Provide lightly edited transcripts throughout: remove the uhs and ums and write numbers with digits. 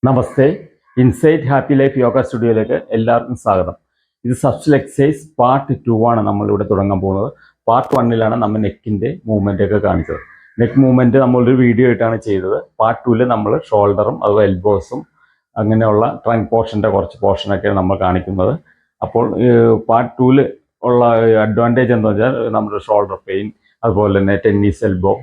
നമസ്തേ. Insight happy life yoga സ്റ്റുഡിയോയിലേക്ക് എല്ലാവർക്കും സ്വാഗതം. ഇത് സബ്സ്റ്റൽ എക്സസൈസ് പാർട്ട് 2 ആണ് നമ്മളിവിടെ തുടങ്ങാൻ പോകുന്നത്. പാർട്ട് 1 നമ്മൾ നെക്കിൻ്റെ മൂവ്മെൻ്റ് ഒക്കെ കാണിച്ചത്. നെക്ക് മൂവ്മെൻറ്റ് നമ്മളൊരു വീഡിയോ ആയിട്ടാണ് ചെയ്തത്. പാർട്ട് 2 നമ്മൾ ഷോൾഡറും അതുപോലെ എൽബോസും അങ്ങനെയുള്ള ട്രങ്ക് പോർഷൻ്റെ കുറച്ച് പോർഷനൊക്കെയാണ് നമ്മൾ കാണിക്കുന്നത്. അപ്പോൾ പാർട്ട് 2 ഉള്ള അഡ്വാൻറ്റേജ് എന്താ വെച്ചാൽ നമ്മുടെ ഷോൾഡർ പെയിൻ, അതുപോലെ തന്നെ ടെന്നീസ് എൽബോ,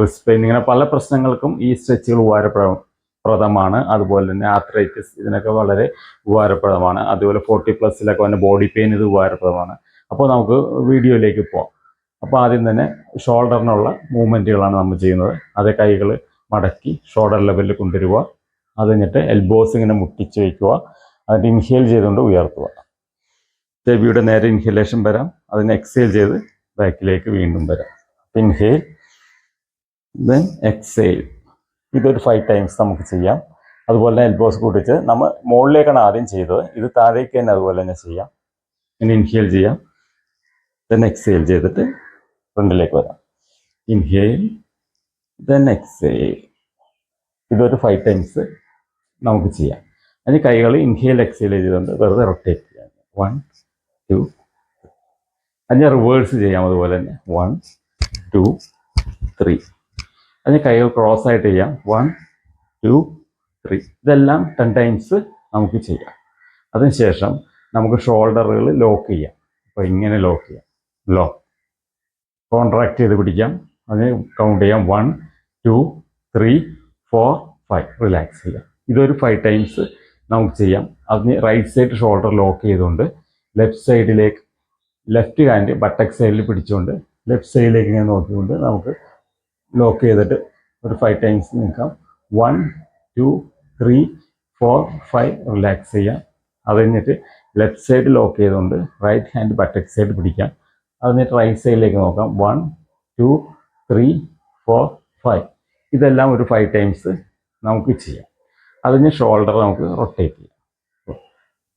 റിസ്റ്റ് പെയിൻ, ഇങ്ങനെ പല പ്രശ്നങ്ങൾക്കും ഈ സ്ട്രെച്ചുകൾ ഉപകാരപ്രദമാണ്. അതുപോലെ തന്നെ ആർത്രൈറ്റിസ്, ഇതിനൊക്കെ വളരെ ഉപകാരപ്രദമാണ്. അതുപോലെ 40+ വന്ന ബോഡി പെയിൻ ഇത് ഉപകാരപ്രദമാണ്. അപ്പോൾ നമുക്ക് വീഡിയോയിലേക്ക് പോകാം. അപ്പോൾ ആദ്യം തന്നെ ഷോൾഡറിനുള്ള മൂവ്മെൻറ്റുകളാണ് നമ്മൾ ചെയ്യുന്നത്. അത് കൈകൾ മടക്കി ഷോൾഡർ ലെവലിൽ കൊണ്ടുവരിക. അത് കഴിഞ്ഞിട്ട് എൽബോസ് ഇങ്ങനെ മുട്ടിച്ച് വയ്ക്കുക. അതിന് ഇൻഹേൽ ചെയ്തുകൊണ്ട് ഉയർത്തുക. ചെവിയുടെ നേരെ ഇൻഹലേഷൻ വരാം. അതിന് എക്സേൽ ചെയ്ത് ബാക്കിലേക്ക് വീണ്ടും വരാം. Inhale, then exhale. ഇതൊരു 5 ടൈംസ് നമുക്ക് ചെയ്യാം. അതുപോലെ തന്നെ എൽബോസ് കൂട്ടിച്ച് നമ്മൾ മുകളിലേക്കാണ് ആദ്യം ചെയ്തത്, ഇത് താഴേക്ക് തന്നെ അതുപോലെ തന്നെ ചെയ്യാം. ഇനി ഇൻഹേൽ ചെയ്യാം, ദെൻ എക്സേൽ ചെയ്തിട്ട് ഫ്രണ്ടിലേക്ക് വരാം. Inhale, then exhale. ഇതൊരു 5 ടൈംസ് നമുക്ക് ചെയ്യാം. അതിന് കൈകൾ ഇൻഹേൽ എക്സേൽ ചെയ്തുകൊണ്ട് വെറുതെ റൊട്ടേറ്റ് ചെയ്യാം. 1 2. അതിന് റിവേഴ്സ് ചെയ്യാം. അതുപോലെ തന്നെ 1 2 3. അതിന് കൈകൾ ക്രോസ് ആയിട്ട് ചെയ്യാം. 1 2 3. ഇതെല്ലാം 10 ടൈംസ് നമുക്ക് ചെയ്യാം. അതിനുശേഷം നമുക്ക് ഷോൾഡറുകൾ ലോക്ക് ചെയ്യാം. അപ്പോൾ ഇങ്ങനെ ലോക്ക് ചെയ്യാം. ലോക്ക്, കോൺട്രാക്ട് ചെയ്ത് പിടിക്കാം. അതിന് കൗണ്ട് ചെയ്യാം. 1 2 3 4 5. റിലാക്സ് ചെയ്യാം. ഇതൊരു 5 ടൈംസ് നമുക്ക് ചെയ്യാം. അതിന് റൈറ്റ് സൈഡ് ഷോൾഡർ ലോക്ക് ചെയ്തുകൊണ്ട് ലെഫ്റ്റ് സൈഡിലേക്ക്, ലെഫ്റ്റ് ഹാൻഡ് ബട്ടക് സൈഡിൽ പിടിച്ചുകൊണ്ട് ലെഫ്റ്റ് സൈഡിലേക്ക് ഇങ്ങനെ നോക്കിക്കൊണ്ട് നമുക്ക് ലോക്ക് ചെയ്തിട്ട് ഒരു 5 ടൈംസ് നിൽക്കാം. 1 2 3 4 5. റിലാക്സ് ചെയ്യാം. അത് കഴിഞ്ഞിട്ട് ലെഫ്റ്റ് സൈഡ് ലോക്ക് ചെയ്തുകൊണ്ട് റൈറ്റ് ഹാൻഡ് ബട്ടക് സൈഡ് പിടിക്കാം. അത് കഴിഞ്ഞിട്ട് റൈറ്റ് സൈഡിലേക്ക് നോക്കാം. 1 2 3 4 5. ഇതെല്ലാം ഒരു 5 ടൈംസ് നമുക്ക് ചെയ്യാം. അതിന് ഷോൾഡർ നമുക്ക് റൊട്ടേറ്റ് ചെയ്യാം.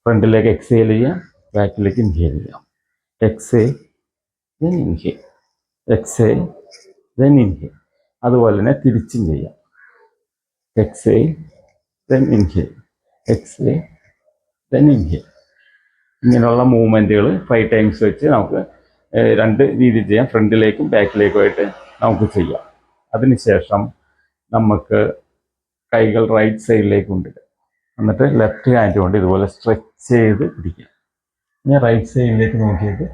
ഫ്രണ്ടിലേക്ക് എക്സേൽ ചെയ്യാം, ബാക്കിലേക്ക് ഇൻഹേൽ ചെയ്യാം. Exhale, then inhale, exhale, then inhale. അതുപോലെ തന്നെ തിരിച്ചും ചെയ്യാം. Exhale, then inhale, exhale, then inhale. ഇങ്ങനെയുള്ള മൂവ്മെൻറ്റുകൾ 5 ടൈംസ് വെച്ച് നമുക്ക് 2 രീതിയിൽ ചെയ്യാം. ഫ്രണ്ടിലേക്കും ബാക്കിലേക്കുമായിട്ട് നമുക്ക് ചെയ്യാം. അതിനുശേഷം നമുക്ക് കൈകൾ റൈറ്റ് സൈഡിലേക്ക് കൊണ്ടിടുക. എന്നിട്ട് ലെഫ്റ്റ് ഹാൻഡ് കൊണ്ട് ഇതുപോലെ സ്ട്രെച്ച് ചെയ്ത് പിടിക്കുക. ഇനി റൈറ്റ് സൈഡിലേക്ക് നോക്കിയിട്ട്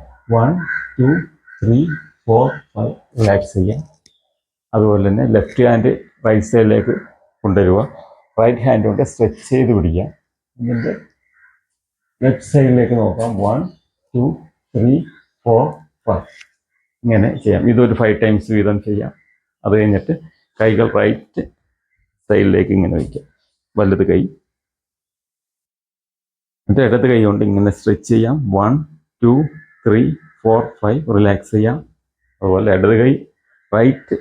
1 2 3 4 5. റിലാക്സ് ചെയ്യാം. അതുപോലെ തന്നെ ലെഫ്റ്റ് ഹാൻഡ് റൈറ്റ് സൈഡിലേക്ക് കൊണ്ടുവരിക. റൈറ്റ് ഹാൻഡ് കൊണ്ട് സ്ട്രെച്ച് ചെയ്ത് പിടിക്കുക. എന്നിട്ട് ലെഫ്റ്റ് സൈഡിലേക്ക് നോക്കാം. 1 2 3 4 5. ഇങ്ങനെ ചെയ്യാം. ഇതൊരു 5 ടൈംസ് വീതം ചെയ്യാം. അത് കഴിഞ്ഞിട്ട് കൈകൾ റൈറ്റ് സൈഡിലേക്ക് ഇങ്ങനെ വയ്ക്കാം. വലത് കൈ, എന്നിട്ട് ഇടത് കൈ കൊണ്ട് ഇങ്ങനെ സ്ട്രെച്ച് ചെയ്യാം. 1 2 3 4 5. റിലാക്സ് ചെയ്യാം. അതുപോലെ ഇടത് കൈ റൈറ്റ്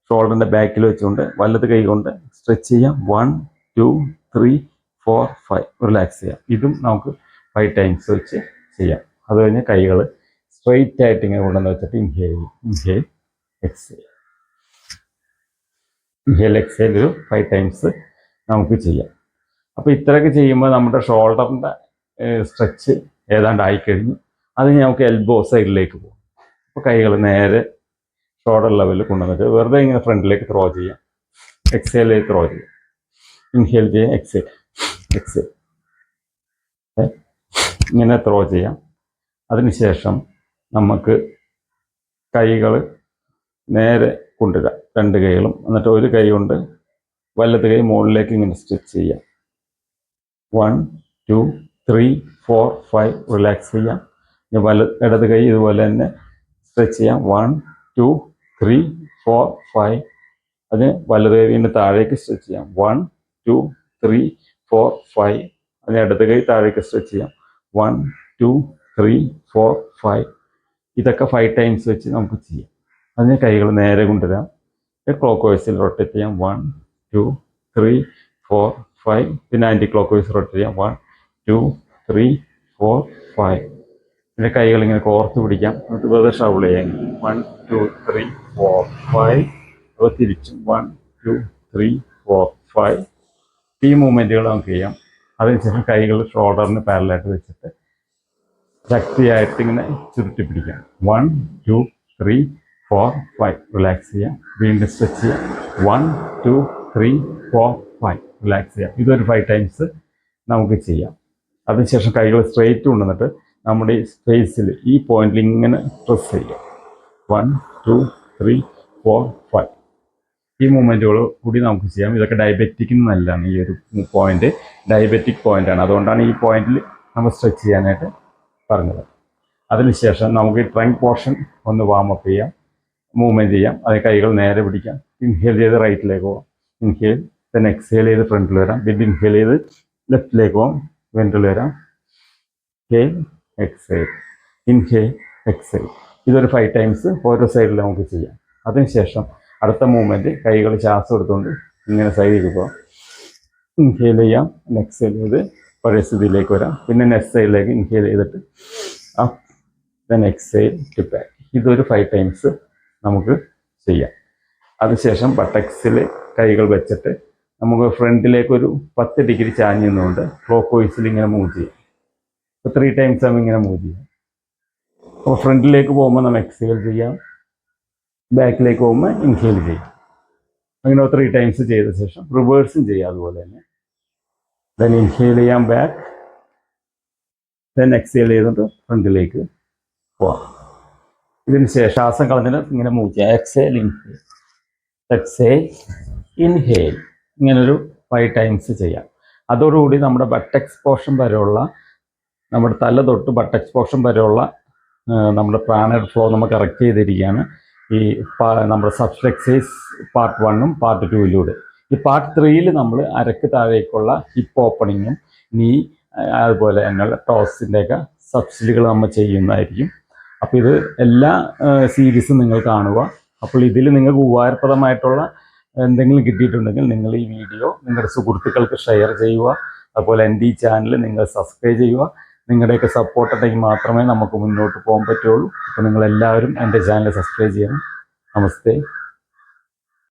ഷോൾഡറിൻ്റെ ബാക്കിൽ വെച്ചുകൊണ്ട് വലത് കൈ കൊണ്ട് സ്ട്രെച്ച് ചെയ്യാം. 1 2 3 4 5. റിലാക്സ് ചെയ്യാം. ഇതും നമുക്ക് 5 ടൈംസ് വെച്ച് ചെയ്യാം. അത് കഴിഞ്ഞ് കൈകൾ സ്ട്രെയിറ്റ് ആയിട്ട് ഇങ്ങനെ കൊണ്ടുവന്ന് വെച്ചിട്ട് inhale, inhale, exhale, inhale, exhale. ഒരു 5 ടൈംസ് നമുക്ക് ചെയ്യാം. അപ്പോൾ ഇത്രയൊക്കെ ചെയ്യുമ്പോൾ നമ്മുടെ ഷോൾഡറിൻ്റെ സ്ട്രെച്ച് ഏതാണ്ട് ആയിക്കഴിഞ്ഞു. അത് നമുക്ക് എൽബോ സൈഡിലേക്ക് പോകും. അപ്പോൾ കൈകൾ നേരെ ഷോൾഡർ ലെവലിൽ കൊണ്ടുവന്നിട്ട് വെറുതെ ഇങ്ങനെ ഫ്രണ്ടിലേക്ക് ത്രോ ചെയ്യാം. എക്സേലിലേക്ക് ത്രോ ചെയ്യാം. ഇൻഹേൽ ചെയ്യാം, എക്സേൽ, എക്സേൽ, ഇങ്ങനെ ത്രോ ചെയ്യാം. അതിനുശേഷം നമുക്ക് കൈകൾ നേരെ കൊണ്ടുവരാം, 2 കൈകളും. എന്നിട്ട് ഒരു കൈ കൊണ്ട് വലത് കൈ മുകളിലേക്ക് ഇങ്ങനെ സ്ട്രെച്ച് ചെയ്യാം. 1 2 3 4 5. റിലാക്സ് ചെയ്യാം. ഇടത് കൈ ഇതുപോലെ തന്നെ സ്ട്രെച്ച് ചെയ്യാം. 1 2 3 4 5. അതിന് വലത് കൈ വീണ്ടും താഴേക്ക് സ്ട്രെച്ച് ചെയ്യാം. 1 2 3 4 5. അതിന് ഇടത് കൈ താഴേക്ക് സ്ട്രെച്ച് ചെയ്യാം. 1 2 3 4 5. ഇതൊക്കെ 5 ടൈംസ് വെച്ച് നമുക്ക് ചെയ്യാം. അതിന് കൈകൾ നേരെ കൊണ്ടുവരാം. ക്ലോക്ക് വൈസിൽ റൊട്ടേറ്റ് ചെയ്യാം. 1 2 3 4 5. പിന്നെ ആൻറ്റി ക്ലോക്ക് വൈസ് റൊട്ടേറ്റ് ചെയ്യാം. 1 2 3 4 5. പിന്നെ കൈകൾ ഇങ്ങനെ കോർത്ത് പിടിക്കാം. എന്നിട്ട് വെറുതെ ഷൗൾ ചെയ്യാം. 1 2 3 4 5. അപ്പോൾ തിരിച്ചും 1 2 3 4 5. ഈ മൂവ്മെൻറ്റുകൾ നമുക്ക് ചെയ്യാം. അതിനുശേഷം കൈകൾ ഷോൾഡറിന് പാരലായിട്ട് വെച്ചിട്ട് ശക്തിയായിട്ട് ഇങ്ങനെ ചുരുട്ടി പിടിക്കാം. 1 2 3 4 5 റിലാക്സ് ചെയ്യാം. വീണ്ടും സ്ട്രെച്ച് ചെയ്യാം. 1 2 3 4 5 റിലാക്സ് ചെയ്യാം. ഇതൊരു 5 ടൈംസ് നമുക്ക് ചെയ്യാം. അതിനുശേഷം കൈകൾ സ്ട്രെയിറ്റ് കൊണ്ടുവന്നിട്ട് നമ്മുടെ ഈ സ്പേസിൽ ഈ പോയിന്റിൽ ഇങ്ങനെ പ്രസ് ചെയ്യുക. 1 2 3 4 5 ഈ മൂവ്മെൻറ്റുകൾ കൂടി നമുക്ക് ചെയ്യാം. ഇതൊക്കെ ഡയബറ്റിക്കിന് നല്ലതാണ്. ഈ ഒരു പോയിന്റ് ഡയബറ്റിക് പോയിന്റാണ്. അതുകൊണ്ടാണ് ഈ പോയിന്റിൽ നമ്മൾ സ്ട്രെച്ച് ചെയ്യാനായിട്ട് പറഞ്ഞത്. അതിനുശേഷം നമുക്ക് ഈ ട്രങ്ക് പോർഷൻ ഒന്ന് വാമപ്പ് ചെയ്യാം, മൂവ്മെൻറ്റ് ചെയ്യാം. അത് കൈകൾ നേരെ പിടിക്കാം. ഇൻഹേൽ ചെയ്ത് റൈറ്റിലേക്ക് പോകാം. ഇൻഹേൽ, then എക്സേൽ ചെയ്ത് ഫ്രണ്ടിൽ വരാം. പിന്നെ ഇൻഹേൽ ചെയ്ത് ലെഫ്റ്റിലേക്ക് പോകാം, ഫ്രണ്ടിൽ വരാം. Inhale exhale, inhale exhale. ഇതൊരു 5 ടൈംസ് ഓരോ സൈഡിൽ നമുക്ക് ചെയ്യാം. അതിനുശേഷം അടുത്ത മൂവ്മെൻറ്റ് കൈകൾ ശ്വാസം എടുത്തുകൊണ്ട് ഇങ്ങനെ സൈഡിലേക്ക് പോകാം. ഇൻഹേൽ ചെയ്യാം, എക്സേൽ ചെയ്ത് പഴയ സ്ഥിതിയിലേക്ക് വരാം. പിന്നെ നെക്സ്റ്റ് സൈഡിലേക്ക് ഇൻഹേൽ ചെയ്തിട്ട് up, then exhale to back. ഇതൊരു 5 ടൈംസ് നമുക്ക് ചെയ്യാം. അതിനുശേഷം ബട്ടക്സിൽ കൈകൾ വെച്ചിട്ട് നമുക്ക് ഫ്രണ്ടിലേക്ക് ഒരു 10 ഡിഗ്രി ചാഞ്ഞ് നിന്നുകൊണ്ട് ക്ലോക്ക് വൈസിൽ ഇങ്ങനെ മൂവ് ചെയ്യാം. 3 ടൈംസ് നമ്മൾ ഇങ്ങനെ മൂവ് ചെയ്യാം. അപ്പോൾ ഫ്രണ്ടിലേക്ക് പോകുമ്പോൾ നമ്മൾ എക്സേൽ ചെയ്യാം, ബാക്കിലേക്ക് പോകുമ്പോൾ ഇൻഹേൽ ചെയ്യാം. അങ്ങനെ 3 ടൈംസ് ചെയ്ത ശേഷം റിവേഴ്സും ചെയ്യാം അതുപോലെ തന്നെ. ദെൻ ഇൻഹേൽ ചെയ്യാം ബാക്ക്, ദെൻ എക്സേൽ ചെയ്തിട്ട് ഫ്രണ്ടിലേക്ക് പോവാം. ഇതിന് ശേഷം ശ്വാസം കളഞ്ഞിട്ട് ഇങ്ങനെ മൂവ് ചെയ്യാം. Exhale inhale, exhale inhale. ഇങ്ങനൊരു 5 ടൈംസ് ചെയ്യാം. അതോടുകൂടി നമ്മുടെ ബട്ടക്സ് പോർഷൻ വരെയുള്ള, നമ്മുടെ തല തൊട്ട് ബട്ടക്സ് പോർഷൻ വരെയുള്ള നമ്മുടെ പ്രാണയുടെ ഫ്ലോ നമ്മൾ കറക്റ്റ് ചെയ്തിരിക്കുകയാണ് ഈ നമ്മുടെ സബ്സ്റ്റൽ എക്സസൈസ് പാർട്ട് 1ഉം പാർട്ട് 2യിലൂടെ. ഈ പാർട്ട് 3യിൽ നമ്മൾ അരക്ക് താഴേക്കുള്ള ഹിപ്പ് ഓപ്പണിങ്ങും നീ അതുപോലെ തന്നെയുള്ള ടോസിൻ്റെയൊക്കെ സബ്സ്റ്റലുകൾ നമ്മൾ ചെയ്യുന്നതായിരിക്കും. അപ്പോൾ ഇത് എല്ലാ സീരീസും നിങ്ങൾ കാണുക. അപ്പോൾ ഇതിൽ നിങ്ങൾക്ക് ഉപകാരപ്രദമായിട്ടുള്ള എന്തെങ്കിലും കിട്ടിയിട്ടുണ്ടെങ്കിൽ നിങ്ങൾ ഈ വീഡിയോ നിങ്ങളുടെ സുഹൃത്തുക്കൾക്ക് ഷെയർ ചെയ്യുക. അതുപോലെ എൻ്റെ ഈ ചാനൽ നിങ്ങൾ സബ്സ്ക്രൈബ് ചെയ്യുക. നിങ്ങളുടെയൊക്കെ സപ്പോർട്ട് ഉണ്ടെങ്കിൽ മാത്രമേ നമുക്ക് മുന്നോട്ട് പോകാൻ പറ്റുള്ളൂ. അപ്പോൾ നിങ്ങളെല്ലാവരും എൻ്റെ ചാനൽ സബ്സ്ക്രൈബ് ചെയ്യണം. നമസ്തേ.